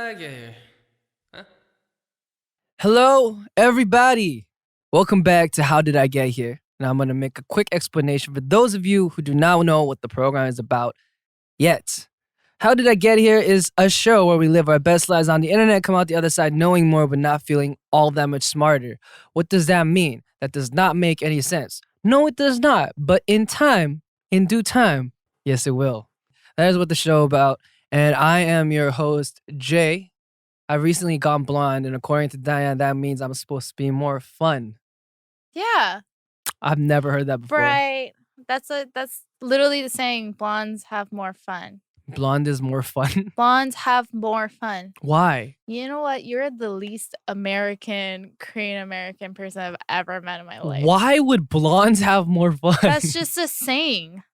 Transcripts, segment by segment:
I get here? Huh? Hello, everybody. Welcome back to How Did I Get Here? Now I'm going to make a quick explanation for those of you who do not know what the program is about yet. How Did I Get Here is a show where we live our best lives on the internet, come out the other side knowing more but not feeling all that much smarter. What does that mean? That does not make any sense. No, it does not. But in due time, yes, it will. That is what the show about. And I am your host, Jae. I've recently gone blonde, and according to Diane, that means I'm supposed to be more fun. Yeah. I've never heard that before. Right. That's literally the saying. Blondes have more fun. Blonde is more fun? Blondes have more fun. Why? You know what? You're the least Korean American person I've ever met in my life. Why would blondes have more fun? That's just a saying.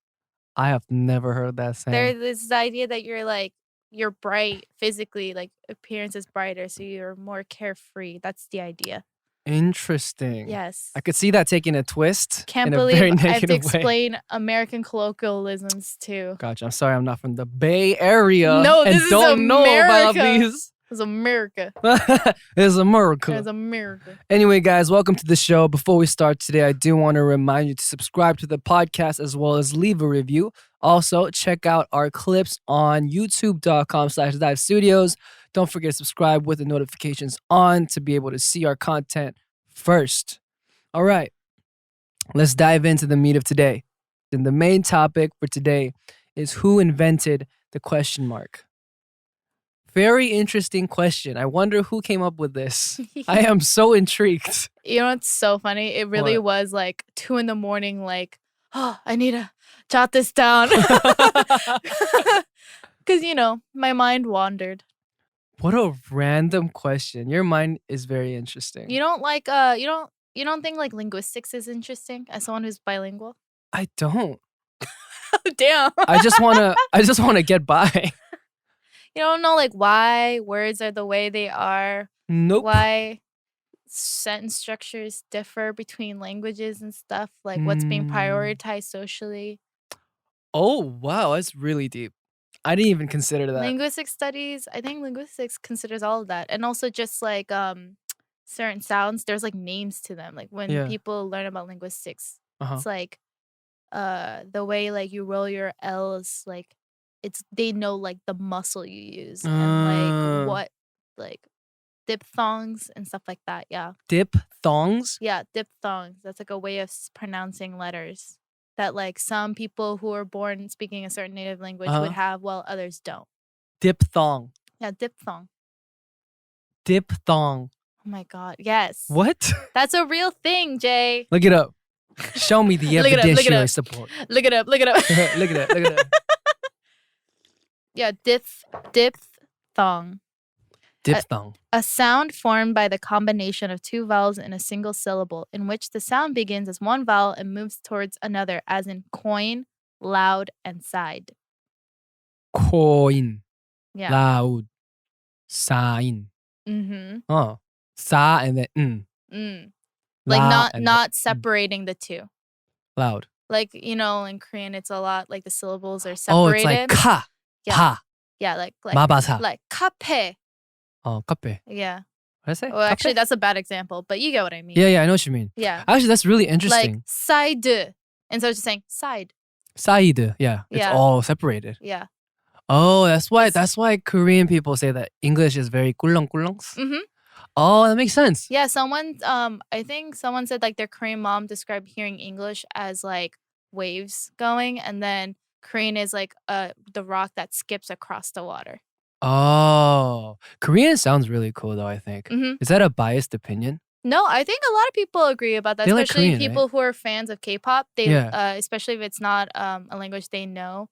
I have never heard that saying. There's this idea that you're bright physically, like appearance is brighter, so you're more carefree. That's the idea. Interesting. Yes. I could see that taking a twist. Can't in a very believe I have to negative way. explain American colloquialisms too. Gotcha. I'm sorry, I'm not from the Bay Area. No, and this is don't know about America. these. It's America. It's America. It's America. Anyway, guys, welcome to the show. Before we start today, I do want to remind you to subscribe to the podcast as well as leave a review. Also, check out our clips on youtube.com/Dive Studios. Don't forget to subscribe with the notifications on to be able to see our content first. All right, let's dive into the meat of today. And the main topic for today is who invented the question mark. Very interesting question. I wonder who came up with this. I am so intrigued. You know what's so funny? It really was like 2 a.m, like, oh, I need to jot this down. Because, my mind wandered. What a random question. Your mind is very interesting. You don't like, you don't think like linguistics is interesting as someone who's bilingual? I don't. Damn. I just wanna get by. You don't know like why words are the way they are. Nope. Why sentence structures differ between languages and stuff, like what's being prioritized socially. Oh, wow, that's really deep. I didn't even consider that. Linguistic studies, I think linguistics considers all of that. And also just like certain sounds, there's like names to them. Like when people learn about linguistics, it's like the way like you roll your L's, like they know like the muscle you use and like what like diphthongs and stuff like that. Yeah. Diphthongs? Yeah, diphthongs. That's like a way of pronouncing letters that like some people who are born speaking a certain native language would have, while others don't. Diphthong. Yeah, diphthong. Diphthong. Oh my God. Yes. What? That's a real thing, Jay. Look it up. Show me the Look it up, evidence look it you up. support. Look it up. Look it up. Look it up. Look it up. Yeah, diphthong. Diphthong. A sound formed by the combination of 2 vowels in a single syllable, in which the sound begins as one vowel and moves towards another, as in coin, loud, and side. Coin. Yeah. Loud. Sign. Mm-hmm. Oh. Sa and then Like La and not separating the two. loud. Like, in Korean, it's a lot like the syllables are Oh, separated. it's like ka. Yeah. Pa. Yeah, like Mabasa. like kape. Oh, kape. Yeah. What did I say? Well, actually, Kape? that's a bad example, but you get what I mean. Yeah, I know what you mean. Yeah. Actually, that's really Like interesting. side instead of just saying side. Side. Yeah. It's Yeah. all separated. Yeah. Oh, that's why Korean people say that English is very 꿀렁꿀렁s. Mm-hmm. Oh, that makes sense. Yeah. I think someone said like their Korean mom described hearing English as like waves going, and then Korean is like the rock that skips across the water. Oh, Korean sounds really cool though, I think. Mm-hmm. Is that a biased opinion? No, I think a lot of people agree about that, They like especially Korean, people who are fans of Kpop. They, Yeah. Especially if it's not a language they know,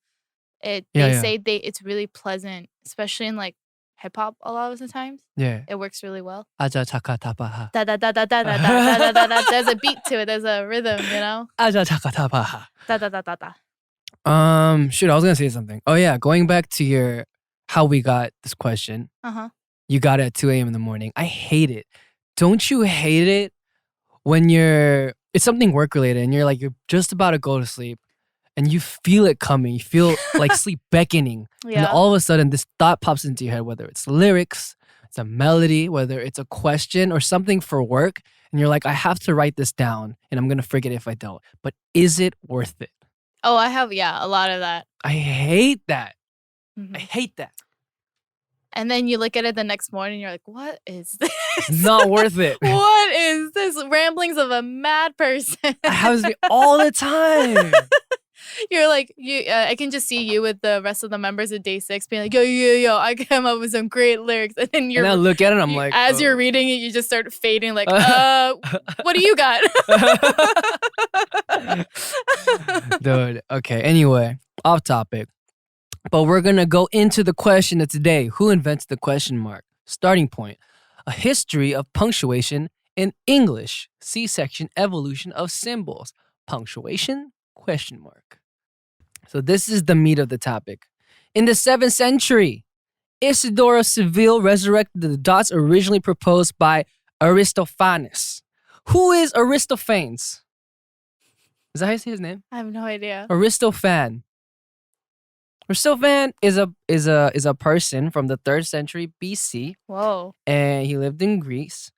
they Yeah. say it's really pleasant, especially in like hip hop. A lot of the times, Yeah. it works really well. 아자 차카 타바하. Da da da da da da da da da da. There's a beat to it. There's a rhythm. 아자 차카 타바하. Da da da da da. Shoot, I was gonna say something. Oh yeah, going back to how we got this question. You got it at 2 a.m. in the morning. I hate it. Don't you hate it when it's something work related and you're just about to go to sleep and you feel it coming. You feel like sleep beckoning. Yeah. And all of a sudden, this thought pops into your head, whether it's lyrics, it's a melody, whether it's a question or something for work. And you're like, I have to write this down and I'm going to forget it if I don't. But is it worth it? Oh, I have, a lot of that. I hate that. Mhm. I hate that. And then you look at it the next morning, you're like, what is this? It's not worth it. What is this? Ramblings of a mad person. It happens to me all the time. You're like, I can just see you with the rest of the members of DAY6 being like, yo, I came up with some great lyrics. And then I look at it and I'm like, as you're reading it, you just start fading like, what do you got? Dude, okay. Anyway, off topic. But we're going to go into the question of today. Who invented the question mark? Starting point. A history of punctuation in English. C-section evolution of symbols. Punctuation? Question mark. So this is the meat of the topic. In the 7th century, Isidore of Seville resurrected the dots originally proposed by Aristophanes. Who is Aristophanes? Is that how you say his name? I have no idea. Aristophanes. Aristophanes is a person from the 3rd century BC. Whoa. And he lived in Greece.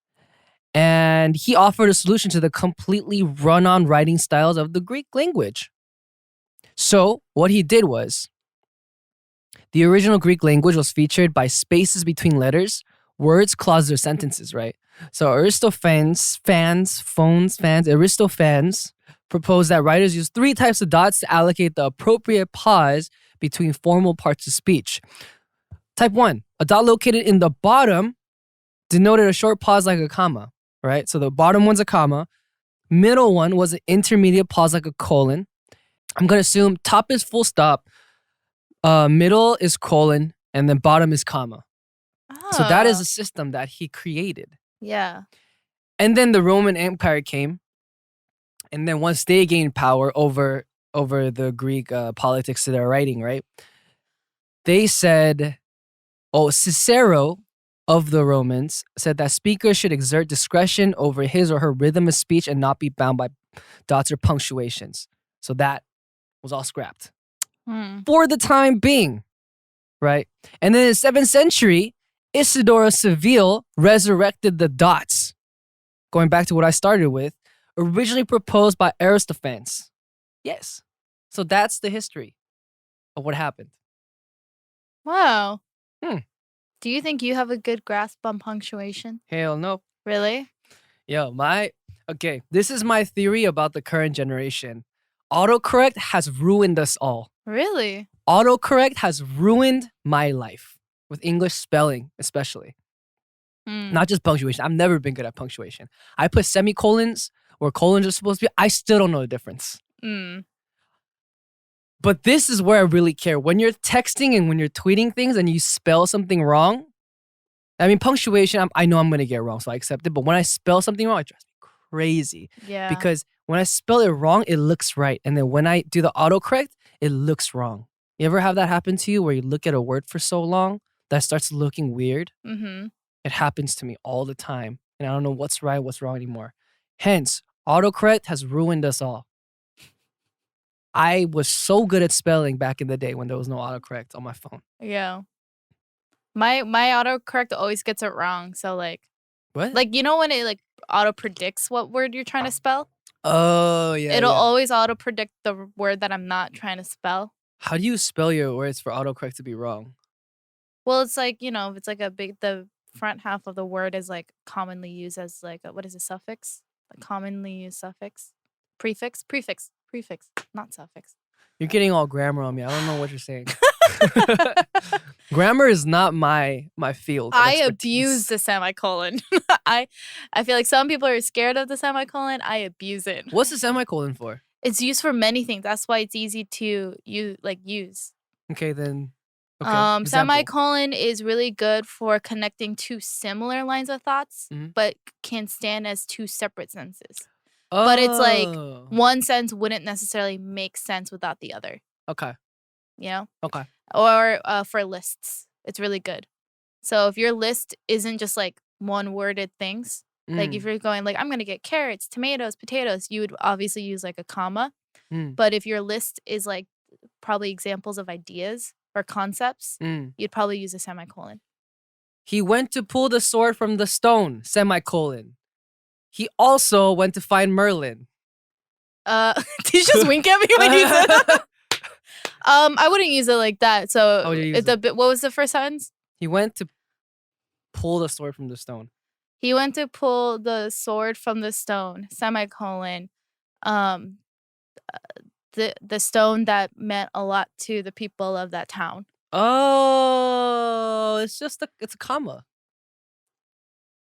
And he offered a solution to the completely run-on writing styles of the Greek language. So what he did was, the original Greek language was featured by spaces between letters, words, clauses, or sentences, right? So Aristophanes proposed that writers use 3 types of dots to allocate the appropriate pause between formal parts of speech. Type 1, a dot located in the bottom denoted a short pause like a comma, right? So the bottom one's a comma. Middle one was an intermediate pause like a colon. I'm going to assume top is full stop, middle is colon, and then bottom is comma. Oh. So that is a system that he created. Yeah. And then the Roman Empire came. And then once they gained power over the Greek politics to their writing, right? They said, Cicero of the Romans said that speakers should exert discretion over his or her rhythm of speech and not be bound by dots or punctuations. So that was all scrapped for the time being, right? And then in the 7th century, Isidore of Seville resurrected the dots. Going back to what I started with, originally proposed by Aristophanes. Yes. So that's the history of what happened. Wow. Do you think you have a good grasp on punctuation? Hell no. Really? Yo, okay, this is my theory about the current generation. Autocorrect has ruined us all. Really? Autocorrect has ruined my life with English spelling, especially. Not just punctuation. I've never been good at punctuation. I put semicolons where colons are supposed to be. I still don't know the difference. But this is where I really care. When you're texting and when you're tweeting things and you spell something wrong, I mean, punctuation, I know I'm going to get wrong, so I accept it. But when I spell something wrong, it drives me crazy. Yeah. Because when I spell it wrong, it looks right. And then when I do the autocorrect, it looks wrong. You ever have that happen to you where you look at a word for so long that starts looking weird? Mm-hmm. It happens to me all the time. And I don't know what's right, what's wrong anymore. Hence, autocorrect has ruined us all. I was so good at spelling back in the day when there was no autocorrect on my phone. Yeah. My autocorrect always gets it wrong. So like, what? Like, you know when it like auto predicts what word you're trying to spell? Oh, yeah. It'll always auto predict the word that I'm not trying to spell. How do you spell your words for autocorrect to be wrong? Well, it's like, it's like the front half of the word is like commonly used as like, what is a suffix? A commonly used suffix? Prefix, not suffix. You're getting all grammar on me. I don't know what you're saying. Grammar is not my field. I abuse the semicolon. I feel like some people are scared of the semicolon. I abuse it. What's the semicolon for? It's used for many things. That's why it's easy to use. Okay, then. Okay. Semicolon is really good for connecting 2 similar lines of thoughts, but can stand as 2 separate sentences. Oh. But it's like one sentence wouldn't necessarily make sense without the other. Okay. You know? Okay. Or for lists, it's really good. So if your list isn't just like one-worded things, like if you're going like, I'm going to get carrots, tomatoes, potatoes, you would obviously use like a comma. But if your list is like probably examples of ideas or concepts, you'd probably use a semicolon. He went to pull the sword from the stone, semicolon. He also went to find Merlin. Did you just wink at me when you said that? I wouldn't use it like that. So what was the first sentence? He went to pull the sword from the stone. He went to pull the sword from the stone, semicolon. The stone that meant a lot to the people of that town. Oh, it's a comma.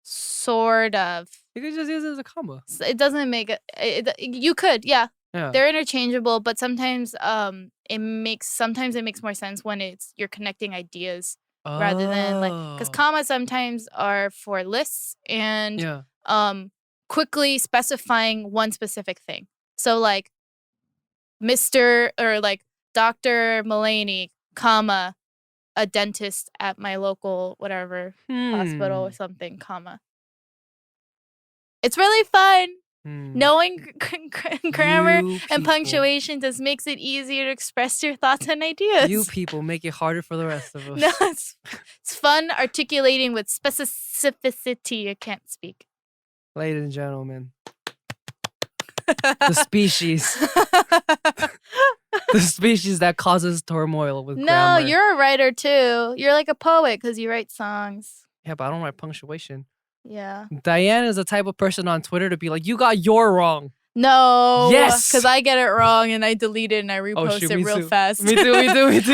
Sort of. You could just use it as a comma. It doesn't make it. You could, yeah. They're interchangeable, but sometimes it makes more sense when you're connecting ideas rather than because commas sometimes are for lists and quickly specifying one specific thing. So like Mr. or like Dr. Mulaney, comma, a dentist at my local whatever hospital or something, comma. It's really fun. Knowing grammar and punctuation just makes it easier to express your thoughts and ideas. You people make it harder for the rest of us. No, it's fun articulating with specificity. I can't speak. Ladies and gentlemen, the species. The species that causes turmoil with grammar. No, you're a writer too. You're like a poet because you write songs. Yeah, but I don't write punctuation. Yeah. Diane is the type of person on Twitter to be like, you got your wrong. No. Yes. Because I get it wrong and I delete it and I repost it real fast. Me too.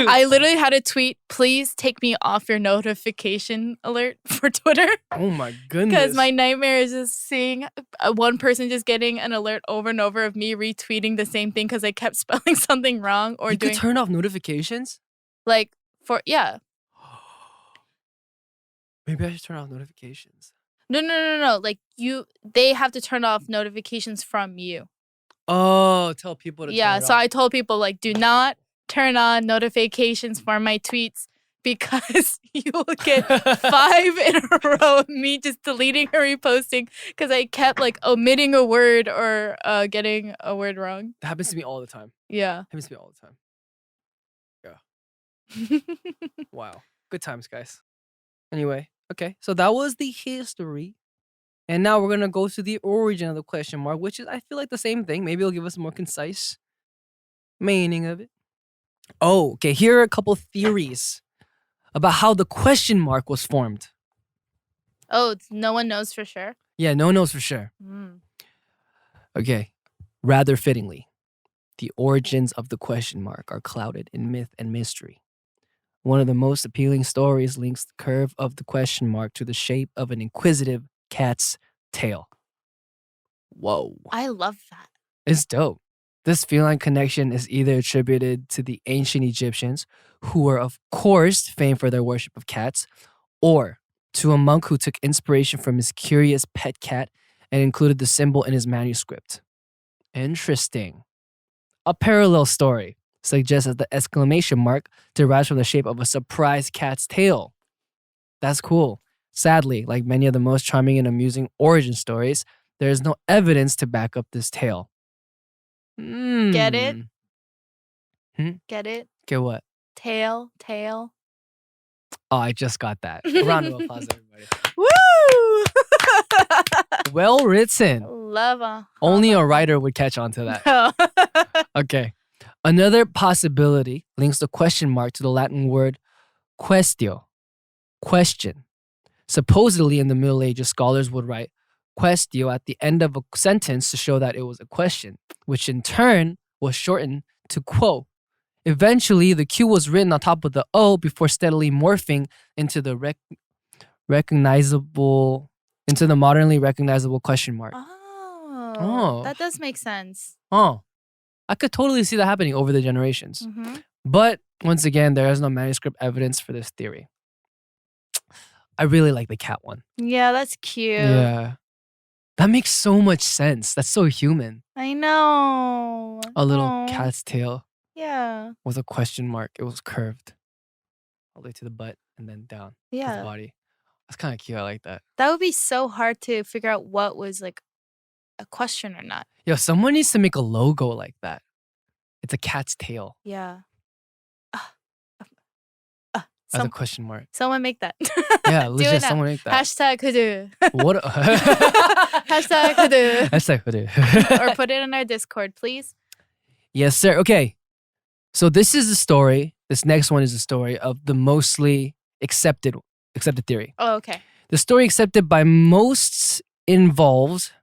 I literally had a tweet, please take me off your notification alert for Twitter. Oh my goodness. Because my nightmare is just seeing one person just getting an alert over and over of me retweeting the same thing because I kept spelling something wrong or you could turn off notifications? Like, Maybe I should turn off notifications. No. Like they have to turn off notifications from you. Oh, tell people to turn it off. So I told people like, do not turn on notifications for my tweets because you will get 5 in a row of me just deleting or reposting because I kept like omitting a word or getting a word wrong. That happens to me all the time. Yeah. Happens to me all the time. Yeah. Wow. Good times, guys. Anyway. Okay, so that was the history. And now we're going to go to the origin of the question mark, which is, I feel like, the same thing. Maybe it'll give us a more concise meaning of it. Oh, okay, here are a couple theories about how the question mark was formed. Oh, no one knows for sure? Yeah, no one knows for sure. Okay, rather fittingly, the origins of the question mark are clouded in myth and mystery. One of the most appealing stories links the curve of the question mark to the shape of an inquisitive cat's tail. Whoa. I love that. It's dope. This feline connection is either attributed to the ancient Egyptians, who were of course famed for their worship of cats, or to a monk who took inspiration from his curious pet cat and included the symbol in his manuscript. Interesting. A parallel story suggests that the exclamation mark derives from the shape of a surprised cat's tail. That's cool. Sadly, like many of the most charming and amusing origin stories, there is no evidence to back up this tale. Get it? Get it? Get what? Tail. Oh, I just got that. A round of applause, everybody. Woo! Well written. Love Only a writer would catch on to that. Okay. Another possibility links the question mark to the Latin word quaestio, question. Supposedly in the Middle Ages, scholars would write quaestio at the end of a sentence to show that it was a question, which in turn was shortened to quo. Eventually, the Q was written on top of the O before steadily morphing into the modernly recognizable question mark. Oh, that does make sense. Oh, I could totally see that happening over the generations. But once again, there is no manuscript evidence for this theory. I really like the cat one. Yeah, that's cute. Yeah. That makes so much sense. That's so human. I know. A little cat's tail. Yeah. With a question mark. It was curved all the way to the butt and then down to the body. That's kind of cute. I like that. That would be so hard to figure out what was like a question or not. Yo, someone needs to make a logo like that. It's a cat's tail. Yeah. As a question mark. Someone make that. Yeah, legit, someone make that. Hashtag hoodoo. What? Hashtag hoodoo. Hashtag hoodoo. Or put it in our Discord, please. Yes, sir. Okay. So this is the story. This next one is the story of the mostly accepted theory. Oh, okay. The story accepted by most involves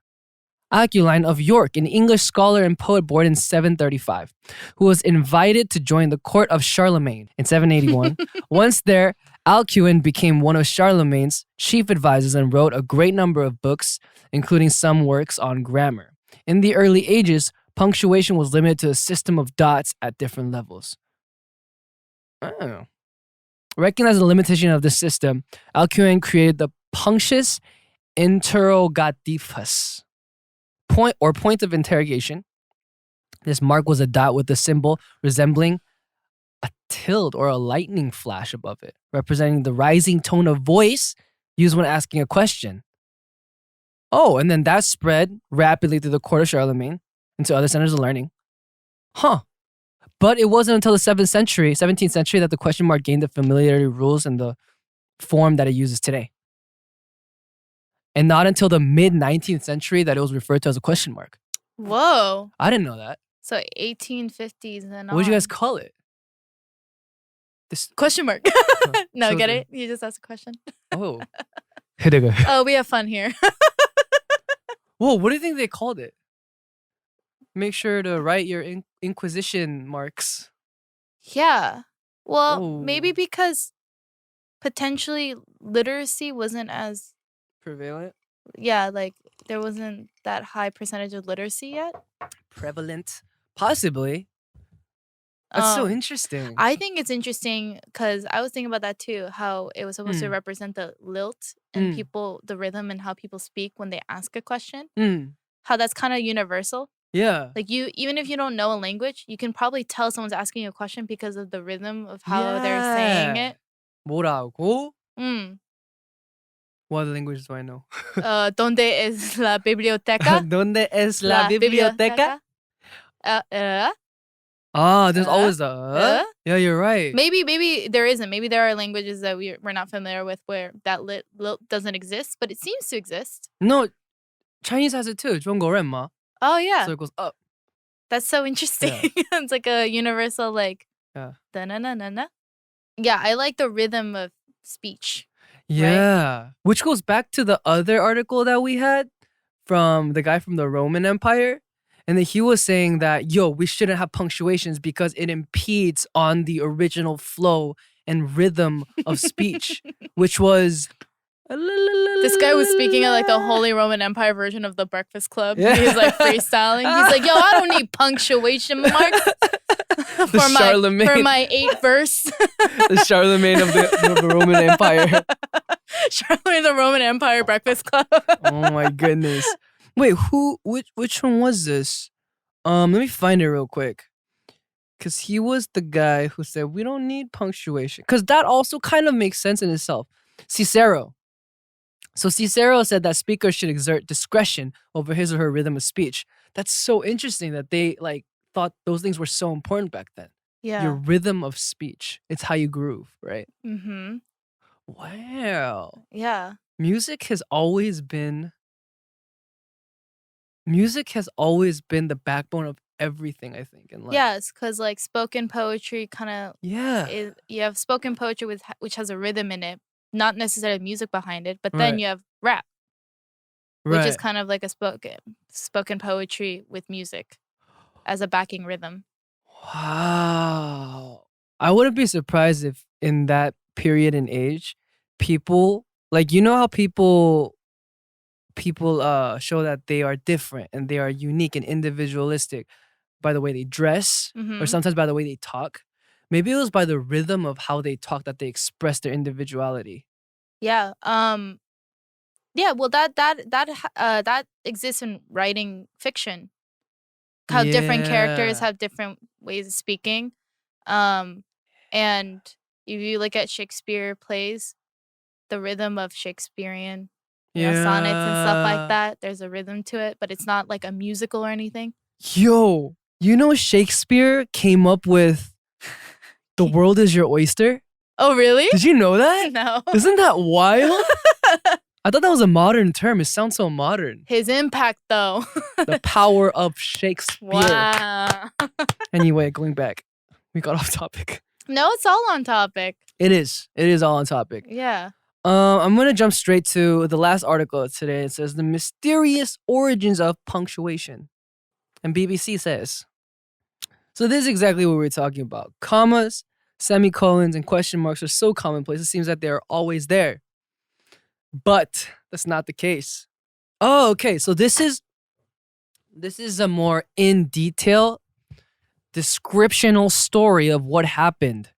Alcuin of York, an English scholar and poet born in 735, who was invited to join the court of Charlemagne in 781. Once there, Alcuin became one of Charlemagne's chief advisors and wrote a great number of books, including some works on grammar. In the early ages, punctuation was limited to a system of dots at different levels. Oh. Recognizing the limitation of this system, Alcuin created the punctus interrogativus, point of interrogation. This mark was a dot with a symbol resembling a tilde or a lightning flash above it, representing the rising tone of voice used when asking a question. Oh, and then that spread rapidly through the court of Charlemagne into other centers of learning. Huh. But it wasn't until the 17th century that the question mark gained the familiarity rules and the form that it uses today. And not until the mid-19th century that it was referred to as a question mark. Whoa. I didn't know that. So 1850s and what would you guys call it? This question mark. No, so get it? You just asked a question. Oh. Oh, we have fun here. Whoa, what do you think they called it? Make sure to write your Inquisition marks. Yeah. Well, maybe because potentially literacy wasn't as prevalent. Yeah, like there wasn't that high percentage of literacy yet. Prevalent. Possibly. That's so interesting. I think it's interesting because I was thinking about that too, how it was supposed to represent the lilt and people, the rhythm and how people speak when they ask a question. How that's kind of universal. Yeah. Like even if you don't know a language, you can probably tell someone's asking you a question because of the rhythm of how they're saying it. 뭐라고? What languages do I know? ¿Dónde es la biblioteca? ¿Dónde es la biblioteca? There's always a Yeah, you're right. Maybe there isn't. Maybe there are languages that we're not familiar with where that lilt doesn't exist, but it seems to exist. No, Chinese has it too. 중국어마. Oh yeah. So it goes up. That's so interesting. Yeah. It's like a universal like da-na-na-na-na. Yeah, I like the rhythm of speech. Yeah. Right? Which goes back to the other article that we had from the guy from the Roman Empire. And then he was saying that, we shouldn't have punctuations because it impedes on the original flow and rhythm of speech, which was... This guy was speaking at like the Holy Roman Empire version of the Breakfast Club. Yeah. He's like freestyling. He's like, I don't need punctuation marks for my 8 verse. The Charlemagne of the Roman Empire. Charlemagne the Roman Empire Breakfast Club. Oh my goodness. Wait, which one was this? Let me find it real quick. Because he was the guy who said, we don't need punctuation. Because that also kind of makes sense in itself. Cicero. So Cicero said that speakers should exert discretion over his or her rhythm of speech. That's so interesting that they thought those things were so important back then. Yeah. Your rhythm of speech. It's how you groove, right? Mm-hmm. Wow. Yeah. Music has always been the backbone of everything, I think, in life. Yes, because like spoken poetry kind of you have spoken poetry which has a rhythm in it, not necessarily music behind it, but then you have rap, which is kind of like a spoken poetry with music as a backing rhythm. Wow. I wouldn't be surprised if in that period in age, people how people show that they are different and they are unique and individualistic by the way they dress or sometimes by the way they talk. Maybe it was by the rhythm of how they talk that they express their individuality. Yeah. Yeah. Well, that exists in writing fiction. How different characters have different ways of speaking. And if you look at Shakespeare plays, the rhythm of Shakespearean sonnets and stuff like that, there's a rhythm to it, but it's not like a musical or anything. You know Shakespeare came up with the world is your oyster? Oh, really? Did you know that? No. Isn't that wild? I thought that was a modern term. It sounds so modern. His impact, though. The power of Shakespeare. Wow. Anyway, going back. We got off topic. No, it's all on topic. It is. It is all on topic. Yeah. I'm going to jump straight to the last article today. It says the mysterious origins of punctuation. And BBC says, so this is exactly what we're talking about. Commas, semicolons, and question marks are so commonplace. It seems that they're always there. But that's not the case. Oh, okay. So this is a more in detail descriptional story of what happened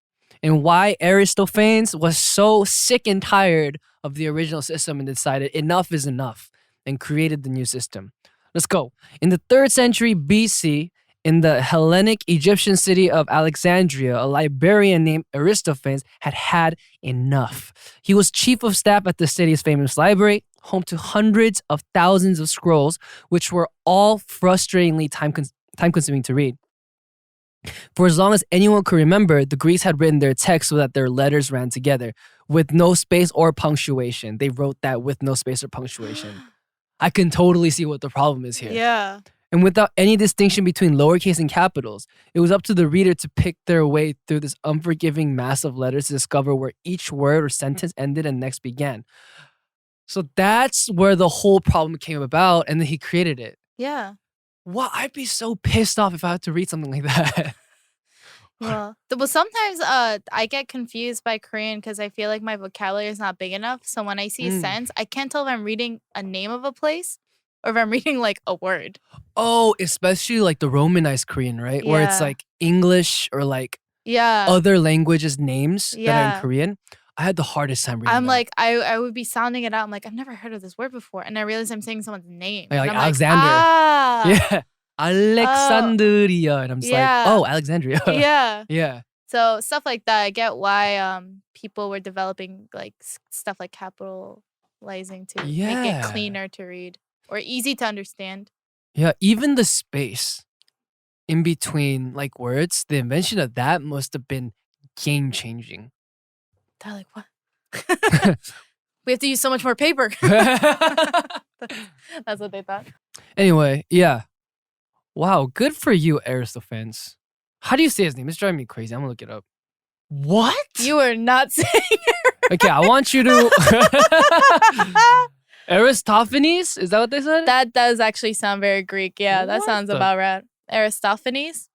and why Aristophanes was so sick and tired of the original system and decided enough is enough and created the new system. Let's go. In the 3rd century BC, in the Hellenic Egyptian city of Alexandria, a librarian named Aristophanes had enough. He was chief of staff at the city's famous library, home to hundreds of thousands of scrolls, which were all frustratingly time-consuming to read. For as long as anyone could remember, the Greeks had written their text so that their letters ran together, with no space or punctuation. They wrote that with no space or punctuation. I can totally see what the problem is here. Yeah. And without any distinction between lowercase and capitals, it was up to the reader to pick their way through this unforgiving mass of letters to discover where each word or sentence ended and next began. So that's where the whole problem came about, and then he created it. Yeah. Wow, I'd be so pissed off if I had to read something like that. Well, sometimes I get confused by Korean because I feel like my vocabulary is not big enough. So when I see a sentence, I can't tell if I'm reading a name of a place or if I'm reading like a word. Oh, especially like the Romanized Korean, right? Yeah. Where it's like English or like other languages names that are in Korean. I had the hardest time reading that. Like, I would be sounding it out. I'm like, I've never heard of this word before. And I realize I'm saying someone's name. Like I'm Alexander. Like, Yeah. Alexandria. And I'm just like, oh, Alexandria. Yeah. Yeah. So stuff like that. I get why people were developing like stuff like capitalizing to make it cleaner to read or easy to understand. Yeah. Even the space in between like words, the invention of that must have been game changing. They're like, what? We have to use so much more paper. That's what they thought. Anyway, yeah. Wow, good for you, Aristophanes. How do you say his name? It's driving me crazy. I'm gonna look it up. What? You are not saying it right. Okay, I want you to... Aristophanes? Is that what they said? That does actually sound very Greek. Yeah, that sounds about right. Aristophanes?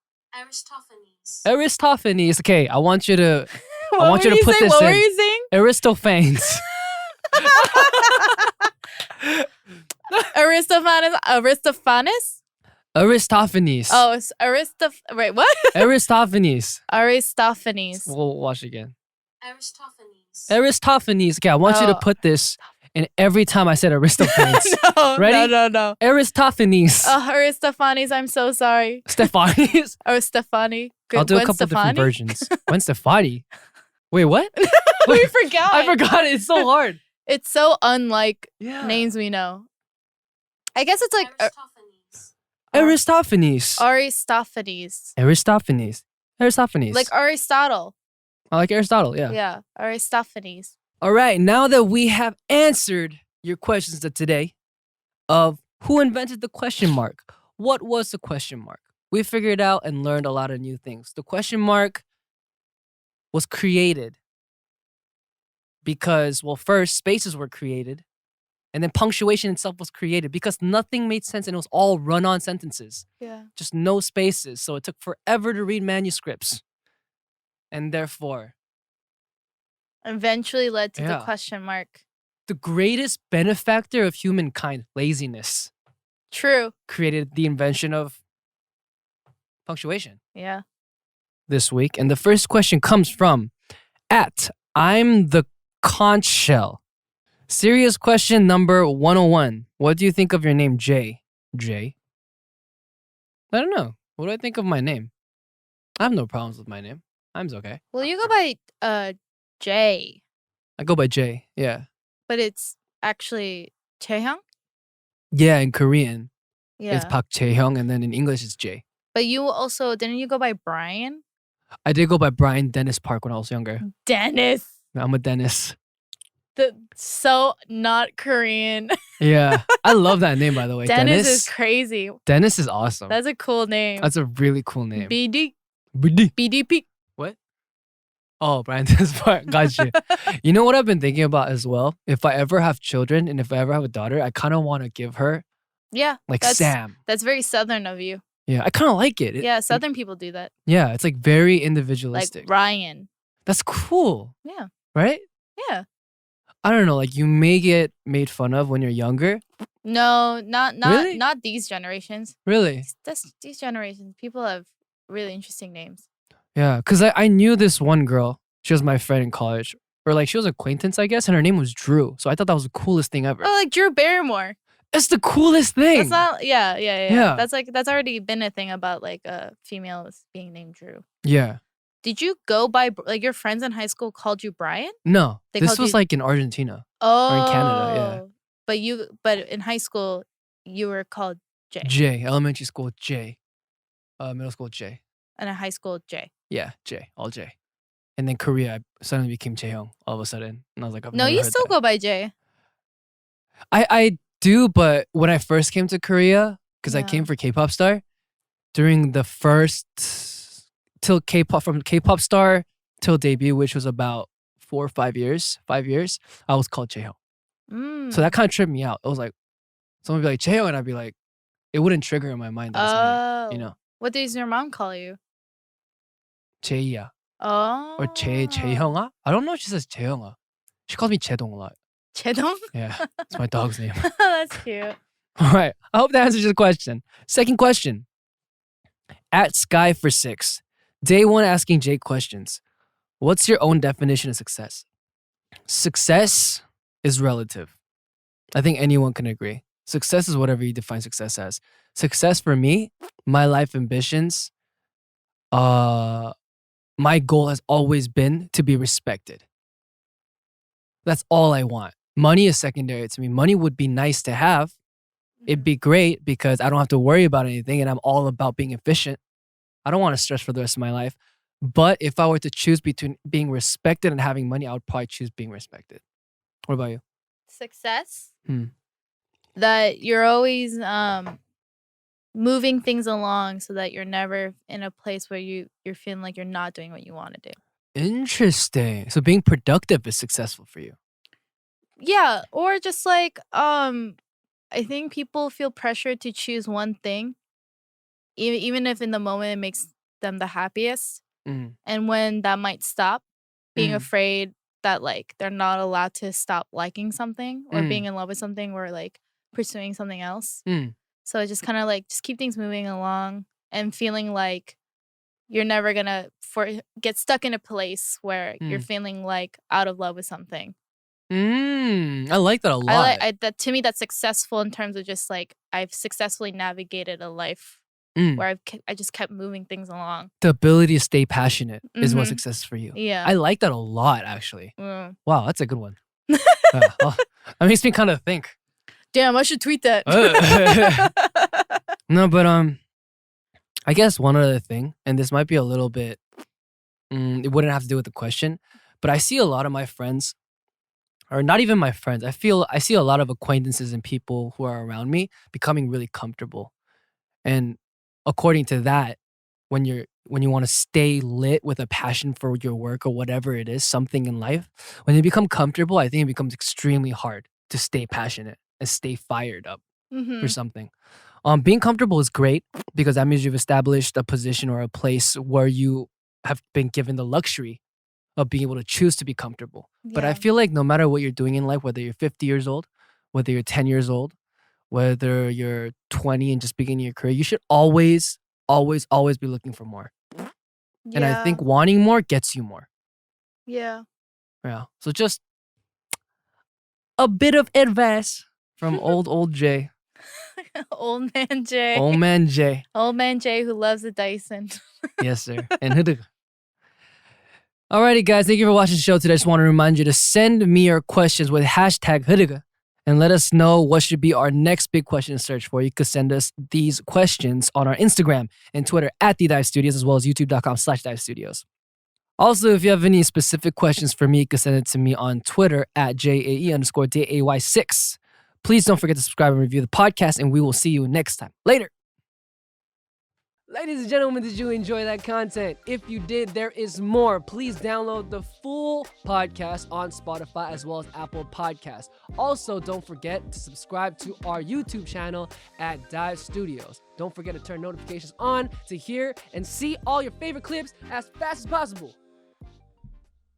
Aristophanes. Okay, I want you to... I want you to put this in. What were you saying? Aristophanes. Aristophanes? Aristophanes. Oh, it's wait, what? Aristophanes. Aristophanes. We'll watch again. Aristophanes. Okay, I want you to put this in every time I said Aristophanes. No, ready? No. Aristophanes. Aristophanes, I'm so sorry. Stephanes? Or Stephanie. I'll do a couple different versions. Gwen Stefani? Wait, what? We forgot. I forgot it. It's so hard. It's so unlike names we know. I guess it's like Aristophanes. Aristophanes. Like Aristotle. I like Aristotle, yeah. Yeah, Aristophanes. All right, now that we have answered your questions of today of who invented the question mark, what was the question mark? We figured out and learned a lot of new things. The question mark was created because, well, first, spaces were created, and then punctuation itself was created because nothing made sense and it was all run-on sentences. Yeah. Just no spaces, so it took forever to read manuscripts. And therefore... eventually led to the question mark. The greatest benefactor of humankind, laziness. True. Created the invention of punctuation. Yeah. This week. And the first question comes from I'm the conch shell. Serious question number 101. What do you think of your name, Jay? Jay? I don't know. What do I think of my name? I have no problems with my name. I'm okay. Well, you go by Jay. I go by Jay, yeah. But it's actually Chaehyung? Yeah, in Korean. Yeah. It's Park Chaehyung, and then in English it's Jay. But you also, didn't you go by Brian? I did go by Brian Dennis Park when I was younger. Dennis. I'm a Dennis. So not Korean. Yeah. I love that name, by the way. Dennis is crazy. Dennis is awesome. That's a cool name. That's a really cool name. BDP. What? Oh, Brian Dennis Park. Got you. You know what I've been thinking about as well? If I ever have children and if I ever have a daughter, I kind of want to give her Sam. That's very Southern of you. Yeah, I kind of like it. Yeah, Southern people do that. Yeah, it's like very individualistic. Like Ryan. That's cool. Yeah. Right? Yeah. I don't know, like you may get made fun of when you're younger. No, Really? not these generations. Really? These generations, people have really interesting names. Yeah, because I knew this one girl. She was my friend in college. Or like she was an acquaintance, I guess, and her name was Drew. So I thought that was the coolest thing ever. Oh, like Drew Barrymore. It's the coolest thing. That's not, yeah. That's already been a thing about like females being named Drew. Yeah. Did you go by, like your friends in high school called you Brian? No, this was like in Argentina. Oh. Or in Canada, yeah. But in high school, you were called Jay. Jay, elementary school Jay. Middle school Jay. And in high school, Jay. Yeah, Jay, all Jay. And then Korea, I suddenly became Jaehyung all of a sudden. And I was like, no, you still go by Jay. I do, but when I first came to Korea, because I came for Kpop Star, during the first till Kpop, from Kpop Star till debut, which was about 4 or 5 years, I was called Jaehyung. So that kind of tripped me out. It was like, someone would be like, Jaehyung, and I'd be like, it wouldn't trigger in my mind that it's me, you know. What does your mom call you? Jaeya. Oh. Or Jaehyunga? I don't know if she says Jaehyunga. She calls me Jaedong a lot. Jaedong? Yeah, it's my dog's name. That's cute. All right, I hope that answers your question. Second question. At Sky for 6. Day 1 asking Jay questions. What's your own definition of success? Success is relative. I think anyone can agree. Success is whatever you define success as. Success for me, my life ambitions, my goal has always been to be respected. That's all I want. Money is secondary to me. Money would be nice to have. It'd be great because I don't have to worry about anything and I'm all about being efficient. I don't want to stress for the rest of my life. But if I were to choose between being respected and having money, I would probably choose being respected. What about you? Success? That you're always moving things along so that you're never in a place where you're feeling like you're not doing what you want to do. Interesting. So being productive is successful for you. Yeah, or just like I think people feel pressured to choose one thing, even if in the moment it makes them the happiest. And when that might stop, being afraid that like they're not allowed to stop liking something or being in love with something or like pursuing something else. So it's just kind of like just keep things moving along and feeling like you're never gonna get stuck in a place where you're feeling like out of love with something. I like that a lot. That to me, that's successful in terms of just like I've successfully navigated a life where I just kept moving things along. The ability to stay passionate is what success is for you. Yeah, I like that a lot, actually. Wow, that's a good one. That makes me kind of think. Damn, I should tweet that. No, but I guess one other thing, and this might be a little bit, it wouldn't have to do with the question, but I see a lot of my friends, or not even my friends, I see a lot of acquaintances and people who are around me becoming really comfortable. And according to that, when you want to stay lit with a passion for your work or whatever it is, something in life, when you become comfortable, I think it becomes extremely hard to stay passionate and stay fired up for something. Being comfortable is great because that means you've established a position or a place where you have been given the luxury of being able to choose to be comfortable. Yeah. But I feel like no matter what you're doing in life, whether you're 50 years old, whether you're 10 years old, whether you're 20 and just beginning your career, you should always, always, always be looking for more. Yeah. And I think wanting more gets you more. Yeah. Yeah. So just a bit of advice from old Jay. Old man Jay. Old man Jay. Old man Jay who loves the Dyson. Yes, sir. And HDIGH. Alrighty, guys. Thank you for watching the show today. I just want to remind you to send me your questions with hashtag HDIGH and let us know what should be our next big question search for. You could send us these questions on our Instagram and Twitter at the DAY Studios, as well as youtube.com/DAY Studios. Also, if you have any specific questions for me, you can send it to me on Twitter at JAE_DAY6. Please don't forget to subscribe and review the podcast, and we will see you next time. Later. Ladies and gentlemen, did you enjoy that content? If you did, there is more. Please download the full podcast on Spotify as well as Apple Podcasts. Also, don't forget to subscribe to our YouTube channel at DAY Studios. Don't forget to turn notifications on to hear and see all your favorite clips as fast as possible.